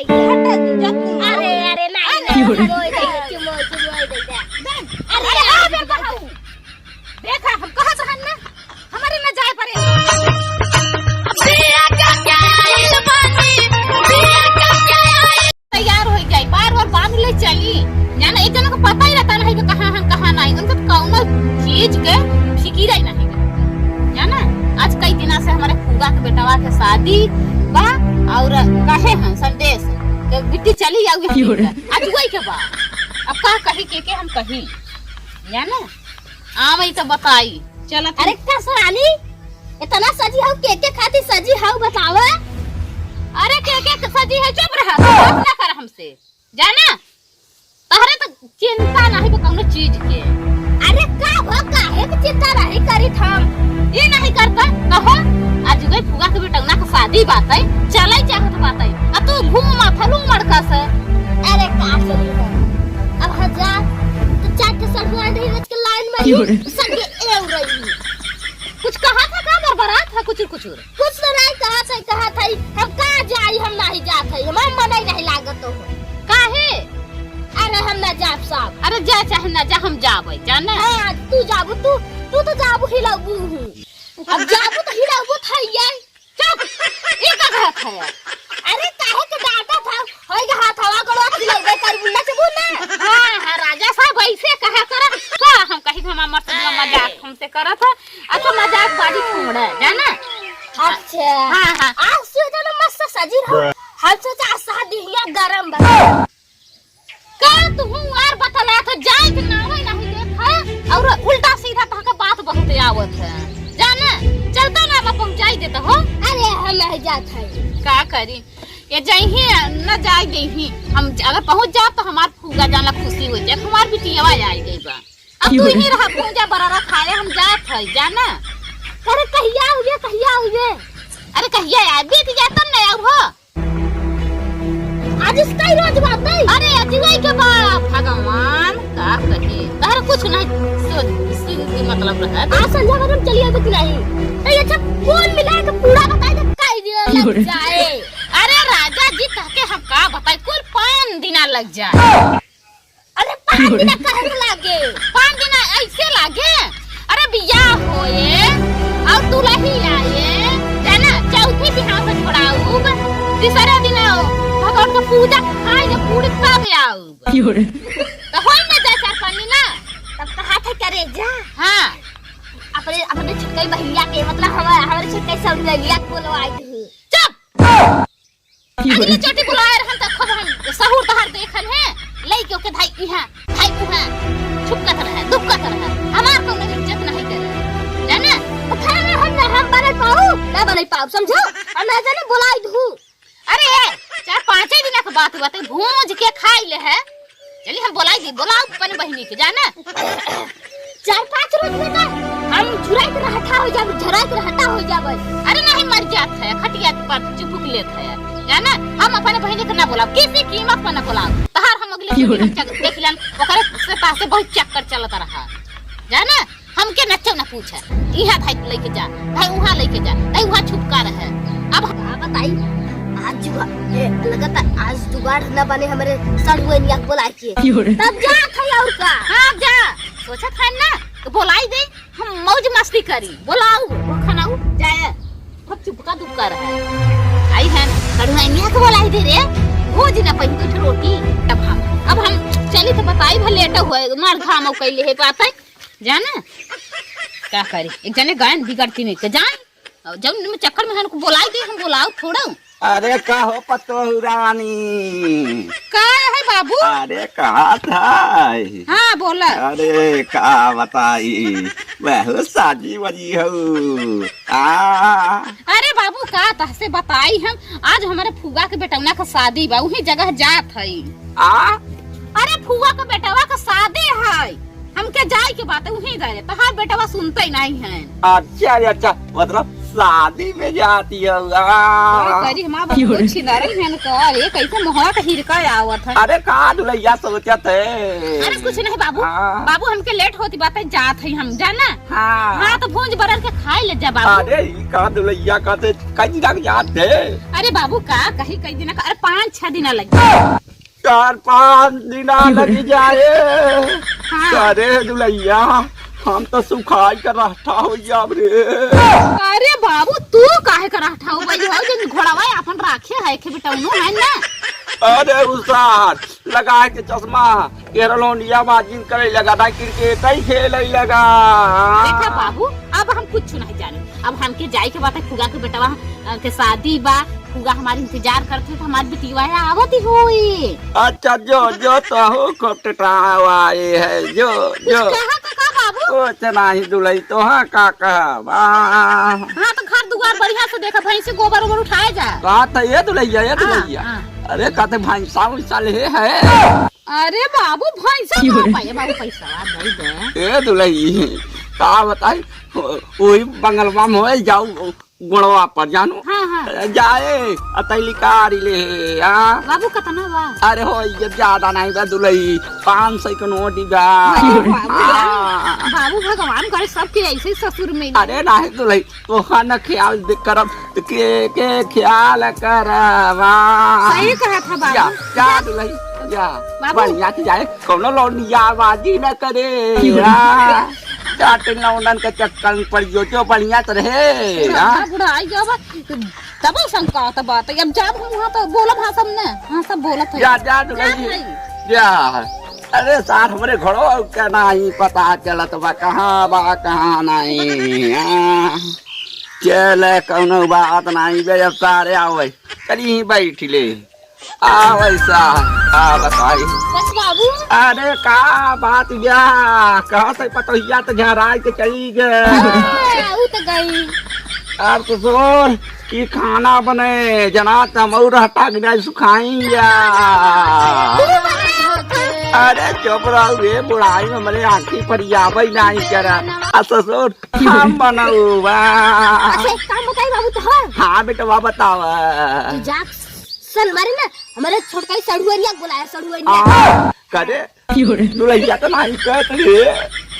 अरे अरे नहीं अरे देखा हम कहा सहन ना हमारे न जाए पड़े तैयार हो जाए बार बार बांध ले चली जाना एक जना को पता ही रहता नहीं कि कहाँ हम कहाँ नहीं उनका कौन चीज के फिकिर ही नहीं जाना। आज कई दिना से हमारे फूगा के बेटवा के शादी बा और कहे हैं संदेश के बिट्टी चली जाओगे आज वही के बा अब का कही के हम कही जाना आवई तो बताई चल। अरे का सरानी इतना सजी हाउ के खाती सजी हाउ बतावा। अरे के सजी है चुप रहा बात ना कर हमसे जाना तहरे तो चिंता नहीं बा कौनो चीज के। अरे का हो काहे के चिंता नहीं करी हम ये नहीं करता कहो आज गई फुगा के बेटौना के शादी बात है चले चाहत बात है अब तू घूम थलू मड़का से। अरे का चली है अब हजार तो चाट के सरवा नहीं रच के लाइन में संगे एव रही कुछ कहा था का बरबरात था कुछ तो नहीं कहा था हम का जाई हम नहीं जात है हम मन नहीं लागत हो काहे। अरे हम ना जाब साहब। अरे जा चाहे ना जा हम जाबे जाना। हां तू जाबू तू तो जाबू हिलाबू अब जाबू तो हिलाबू थैया चुप ये का कहा था यार। अरे काहे के डाटा था होय के हाथ हवा करो हिलाबे कर बुला से बोलना। हां राजा साहब ऐसे कहा कर का हम कहीं हम मर्द मजाक हमसे करा था अच्छा मजाक बाजी छोड़ जाना। अच्छा हां आज से तो मस्त सजी रहो हम सोचा शादी हिया गरम बा का तू और बतला था जाए के नावे नहीं देखा और उल्टा सीधा तह का बात बहुत आवत है जाना चलता ना मैं पहुंचाई देता हो। अरे हम नहीं जात है का करी ये जाही न जाए देही हम अगर पहुंच जा तो हमार फूगा जाना खुशी हो जाए हमार बिटियावा आई गई बा अब तू ही रहा पूजा बरारा खाए हम जात है जाना। अरे कहिया हुए अरे कहिया यार बीत जाता न अब हो आज इसका ही रोज बात है। अरे अजीवाई के बाप भगवान का कहे तार कुछ नहीं सोच मतलब रहा आज संध्या में चलिए तो नहीं ये अच्छा कौन मिला के पूरा बताए तो काई दिन लग जाए। अरे राजा जी कहके हम का बताए कुल 5 दिन लग जाए। अरे 5 दिन काहे लागे 5 दिन ऐसे लागे। अरे बियाह होए और दुल्ही आए जाना चौथी बिहाव से छोड़ाऊ तीसरा दिन भगवान का पूजा खाए जब पूरी तब आऊ तो होई ना जाए 4-5 दिन ना तब कहा था करे जा। हां अपने छुटकाई भैया के मतलब हमारे छुटकाई सब लिया बोलवाई थी। चुप अगली चोटी बुलाए रहन त खूब हम सहूर तहार देखन है लई के धाई इहां छुप का तरह दुख का तरह हमार को इज्जत नहीं करे जाना। तो खाना हम बने पाऊ समझो हम ना जाने बुलाई दू। अरे 4-5 दिन का बात हुआ भूंज के खाई ले है चलिए हम बुलाओ अपने बहनी के जाना। 4-5 रोज में ना हम झुराइत रहता हो जाबे। अरे नहीं मर जात है खटिया पर चुपक लेत है जाना हम अपने बहनी के ना बुलाओ किसी कीमत पर ना बुलाओ तहार हम अगले देख लेन ओकरे से पास से बहुत चक्कर चलता रहा जाना। हमके नच्चो ना पूछे इहा भाई लेके जा भाई वहां लेके जा भाई वहां छुपका रहे। अब बताई आज लगता आज जुगाड़ न बने हमारे सड़ुएनिया बुला के तब जा खाई और का। हां जा सोचा था ना तो बुलाई दे हम मौज मस्ती करी बुलाओ वो खानाऊ जाए सब चुपका दुपका रहा आई है सड़ुएनिया को बुलाई दे रे वो जी ना पहन के रोटी तब अब हम चली तो बताई भले लेट होए मार घाम कैले है पाता जाना क्या करी एक जने गायन बिगड़ती नहीं के जान जब चक्कर में हमको बुलाई दे हम बुलाओ थोड़ा। अरे का हो पतोहू रानी का है बाबू। अरे कहा था। हाँ बोला। अरे का बताई वह साजी वजी हो अरे बाबू का तहसे बताई हम आज हमारे फुगा के बेटौना का शादी बा वही जगह जात है। अरे फुगा के बेटवा का शादी है हमके जाए के बात वही जाए तहार बेटवा सुनते ही नहीं है। अच्छा मतलब शादी में जाती है करी हमारा बहुत छिनारन है ना अरे कैसे मोहरा का हिरका आवत है। अरे का दुलैया सोचत है। अरे कुछ नहीं बाबू हाँ। बाबू हमके लेट होती बात है जात है हम जाना। हाँ हाँ तो भूंज बरर के खाए ले जा बाबू। अरे ई का दुलैया कहते कई दिन जात है। अरे बाबू का कहीं कई दिन अरे 5-6 दिन लगे 4-5 दिन लग जाए। हाँ। अरे दुलैया हम तो सुखाई कर रहा हो जाब रे। अरे बाबू तू काहे कर रहा हो भाई हो जन घोड़ावा अपन राखे है के बेटौनो है ना। अरे उसार लगा के चश्मा केरलोनिया बाजिन करे लगा था क्रिकेट ही खेले लगा। देखा बाबू अब हम कुछ नहीं जाने अब हमके जाए के बात है फुगा के बेटवा के शादी बा फुगा हमारे इंतजार करते तो हमारी बेटीवा आवत ही होई। अच्छा जो जो तो हो कटटावाए है जो जो कहा का बाबू कुछ नहीं दुलई तो हाँ का हाँ तो घर दुआर बढ़िया से देखा भैंसे गोबर ओबर उठाए जा। कहा था ये दुलैया हाँ। अरे कहते भैंसा वैसा ले है। अरे बाबू भैंसा कहाँ पाए बाबू पैसा दे दे। ए दुलई का बताई वही बंगलवा में हो जाऊ गुणवा पर जानू। हाँ हाँ जाए अतैली कारी ले बाबू कितना बा। अरे हो ये ज्यादा नहीं बा दुलई 500 का नोट गा। बाबू भगवान करे सबके ऐसे ससुर में। अरे नहीं दुलई तो न ख्याल करब के ख्याल करवा। सही कहा था बाबू। जा दुलई जा बढ़िया से जाए कोनो लौंडिया बाजी न करे। चाटे लौंडन के चक्कर में पड़ जो बढ़िया तो रहे। बुढ़ा आई जावा तब शंका तब बात अब जब हम वहाँ तो बोलब हाँ सब ने हाँ सब बोलत है। जा जा दुलई जा। अरे साथ हमारे घड़ो क्या नहीं पता चलत बा कहाँ नहीं। चले कौनो बात नहीं बे अब सारे आवे चली बैठ ले वैसा बताई। बस बाबू अरे का बात ब्या कहा से पतोहिया तो झराई के चली गए। तो गई अब तो जोर की खाना बने जना तमौर हटा गिरा सुखाएंगे। अरे चुप रहो रे बुढ़ाई में मेरे आँखी पर याबई नहीं करा ससुर हम बनऊबा। काम बताई बाबू तो हाँ बेटा बताओ। जाक सन मारे ना हमारे छोटका सड़ुआरिया बुलाया सड़ुआरिया करे दुलैया तो नहीं कहते रे।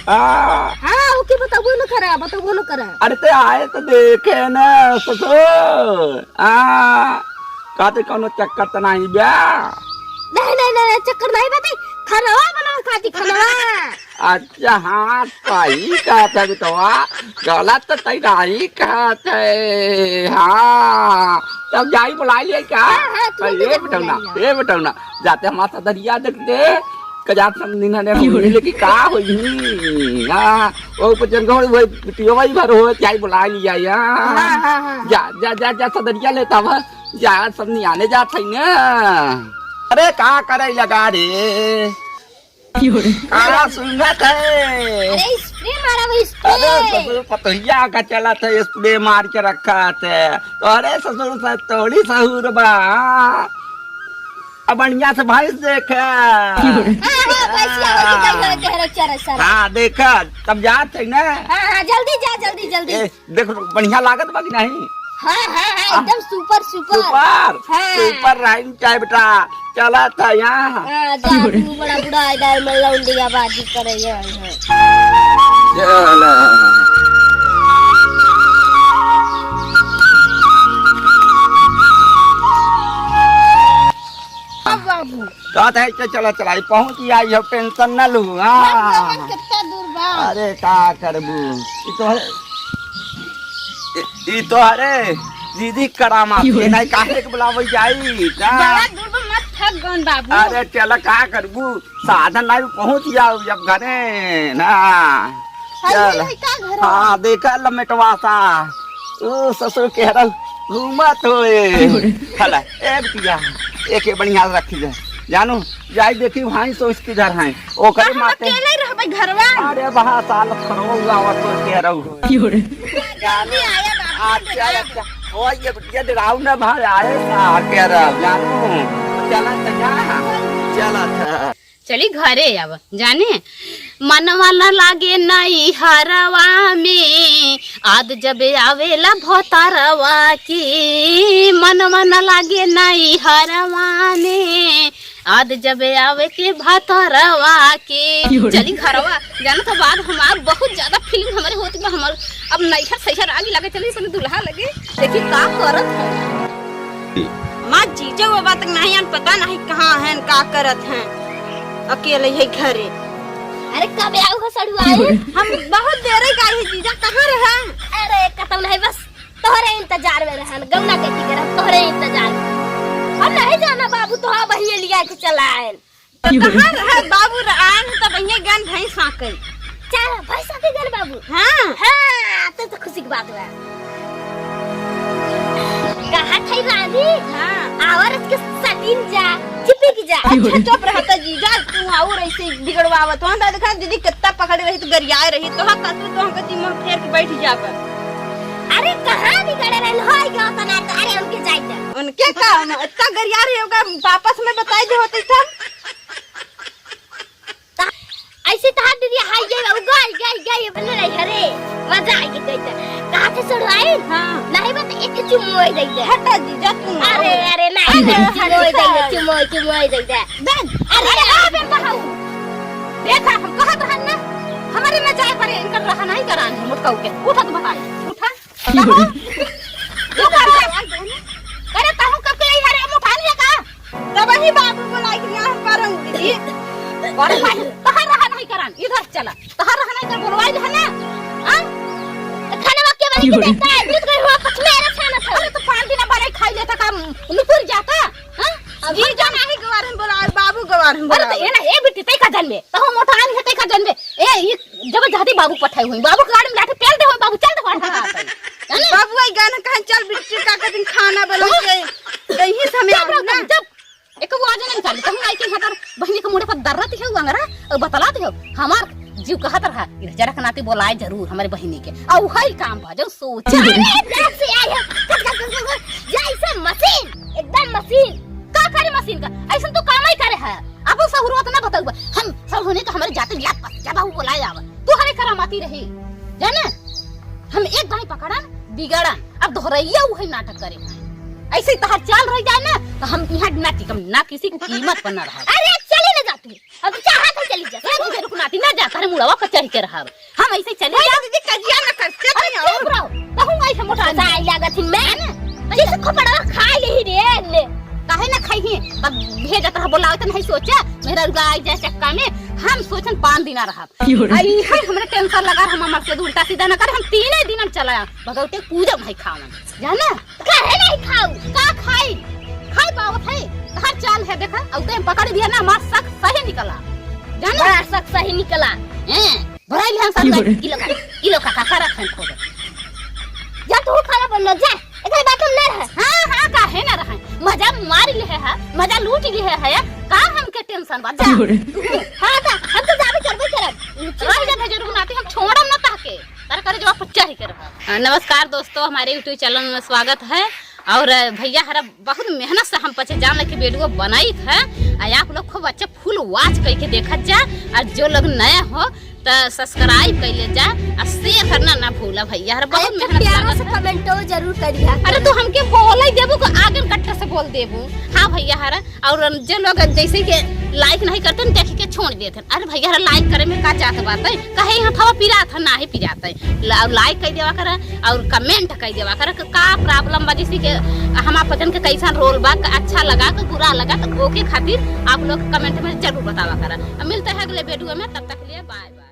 हाँ ओके बताओ न करा। अरे ते आए तो देखे न ससुर कहते कौनो चक्कर तो नहीं ब्या। नहीं चक्कर नहीं बताई खाना बना खाती खाना। अच्छा हाँ सही कहते बेटवा गलत तो तई नहीं कहते। हाँ तब जाई बुला लिया क्या। ये बेटौना जाते हमारा दरिया देखते कजात दिन ने की का होई। हां ओ पचन गो वो पियो भाई भर हो चाय बुला लिया या। जा जा जा जा सदरिया लेता वा जा सब नहीं आने जात है ना। अरे का करे लगा रे का सुनत है। अरे स्प्रे मारा भाई अरे स्प्रे। ससुर पतोहिया का चला था स्प्रे मार के रखा था। तो अरे ससुर से थोड़ी सहूर बा अब बढ़िया से भाई देखा। हाँ देखा तब जात है ना। जल्दी देखो बढ़िया लागत बाकी नहीं। हाँ एकदम सुपर सुपर राइन चाय बेटा चला था यहाँ। बड़ा बुढ़ा इधर में लौंडिया बाजी करे बाबू कहते है चला चला पहुँच आई हो टेंशन न लू। कितना दूर बा। अरे का करबू ई तो अरे दीदी करामा नहीं काहे के बुलावे जाई बड़ा दूर में मत थक गन बाबू। अरे चल का करबू साधन नहीं पहुँच जाओ जब घरे ना। चल हाँ देखा लमेटवा सा ओ ससुर कह रहा घूमत होए खला ए बिटिया एक बढ़िया रखी जाए जानू जाई देखी भाई तो इसके घर हैं ओ करे माते अकेले रहबे घरवा। अरे बहा साल खरो गावत तो कह रहा जल्दी आया बाबू। अच्छा ओ ये बिटिया डराऊ ना भाई आए ना कह रहा जानू चला था चली घरे अब जाने मनवा न लागे नई हरवा में आद जब आवेला भोतारवा की मनवा न लागे नई हरवा में आद जब आवे के भोतारवा के चली घरवा जाना तो बाद हमार बहुत ज्यादा फीलिंग हमारे होती है हमार अब नैहर सैहर आगे लगे चली अपने दुल्हा लगे देखिए का करत है माँ जीजा वो बात नहीं पता नहीं कहाँ हैं का करत हैं अकेले है घरे। अरे कब आओ हो सड़ुआ आए हम बहुत देर का है जीजा कहाँ रहा। अरे कतम नहीं बस तोहरे इंतजार में रहन गौना के की करब तोहरे इंतजार हम नहीं जाना बाबू तो हाँ बहिए लिया के चला आए कहाँ रहा बाबू आन तो भैया गन भैंस साके चल भैंस के गन बाबू हाँ हाँ तो खुशी की बात है कहाँ थे रानी हाँ आवरत के सटीन जा चिपी की जा अच्छा चुप रहता जीजा तू और ऐसे बिगड़वावत वहाँ तो देखा दीदी कितना पकड़े रही तो गरियाए रही तो हाँ कसू तो हम दिमाग फेर के बैठ जा पर अरे कहाँ बिगड़े रहे होय गयो तना अरे उनके जाइते उनके काम इतना गरिया रही होगा वापस में बताई दे होती था ऐसे तो हाथ दीदी हाय गई बने रही अरे मजा आई गई कहाँ से छुड़वाई हाँ नहीं बस एक चुमोई दे दे हटा जीजा तू अरे नहीं चुमोई दे दे अरे आ बे बहाऊ देखा हम कहत रहन ना हमारे में जाए पर इनका रहा नहीं करान है मुटकाऊ के उठा तो बताई उठा अरे ताहू कब के आई अरे मुठा लिया का तब ही बाबू बुलाई के यहाँ पर दीदी बड़े भाई तहां रहा नहीं करान इधर चला तहां रहा नहीं कर बोलवाई है ना हां खाना के बनी के देता है दूध गई हुआ कुछ मेरा खाना था अरे तो 5 दिन बड़े खाई लेता का निपुर जाता हां जी जाना ही गवार हम बोला बाबू गवार हम अरे बोला तो ये ना ए बेटी तई का जन्मे तो हम मोटा नहीं तई का जन्मे ए ये जब जाती बाबू पठाई हुई बाबू गाड़ी में लाके पेल दे हो बाबू चल दे वहां बाबू आई गाना कहां चल बिट्टी का के दिन खाना बना के दही समय आना ना जब एक वो आज नहीं चल तुम आई के हतर बहनी के मुंडे पर दर्रत है अंगरा और बतलाते हो हमार जीव कहत रहा इधर जरा कनाते बोलाए जरूर हमारे बहनी के और हई काम बा जो सोच अरे से आई जैसे मशीन एकदम मशीन का करे मशीन का ऐसा तो काम ही करे है अब वो सहूरत ना बताऊबा हम सब होने का हमारे जाते याद पास जब बाबू बोलाए आवा तू हरे करामाती रही जाने हम एक गाय पकड़ा बिगड़ा अब दोहरैया वही नाटक करे ऐसे तहार चाल रह जाए ना तो हम यहाँ ना टिकम ना किसी की कीमत पर ना रहा अरे चली ना जा तू अब चाहत है चली जा एक जरूर रुकनाती ना जा करे मुड़वा पर चढ़ के रहा हम ऐसे चले जा दीदी कजिया ना करते अरे चुप रहो कहूं ऐसे मोटा जाए लागत मैं जैसे खपड़ा खा ले रे ले काहे ना खाई तब भेजत रहा बोला तो नहीं सोचा मेरा गाय जाए चक्का में हम सोचन 5 दिन रहा आई है हमरे टेंशन लगा हम हमर से उल्टा सीधा ना कर हम 3 दिन हम चला भगवती पूजा भाई खावन जाना काहे नहीं खाऊ का खाई पावत है हर चाल है देखा और ते पकड़ दिया ना मार सक सही निकला जाना बड़ा सक सही निकला भराई हम सब किलो का रख है खोद जा तू खाना बनना जा इधर बात हम ना रहे हां काहे ना रहे मजा मार ले है मजा लूट ले है का हमके टेंशन बा जा हां था हम तो जाबे करबे करब रह जा जरूर नाते हम छोड़म ना ताके तार करे जवाब पच्चा ही के रहा। नमस्कार दोस्तों हमारे YouTube चैनल में स्वागत है और भैया हरा बहुत मेहनत से हम पचे जान के वीडियो बनाई है और आप लोग खूब अच्छा फुल वॉच करके देखत जा और जो लोग नए हो तो सब्सक्राइब कर ले जा और शेयर करना ना भूला भैया हरा बहुत मेहनत से कमेंटो जरूर करिया अरे तू हमके बोल ही देबू को आगे कट्टा से बोल देबू हाँ भैया हरा और जो लोग जैसे कि लाइक नहीं करते देख के छोड़ देते अरे भैया हरा लाइक करे में का चाहत बात है कहे यहाँ थवा पिरा था ना ही पिराता है लाइक कर देवा कर और कमेंट कर देवा कर का प्रॉब्लम बा जैसे कि हमार पसंद के कैसा रोल बा अच्छा लगा तो बुरा लगा तो ओके खातिर आप लोग कमेंट में जरूर बतावा कर मिलते हैं अगले वीडियो में तब तक लिए बाय बाय।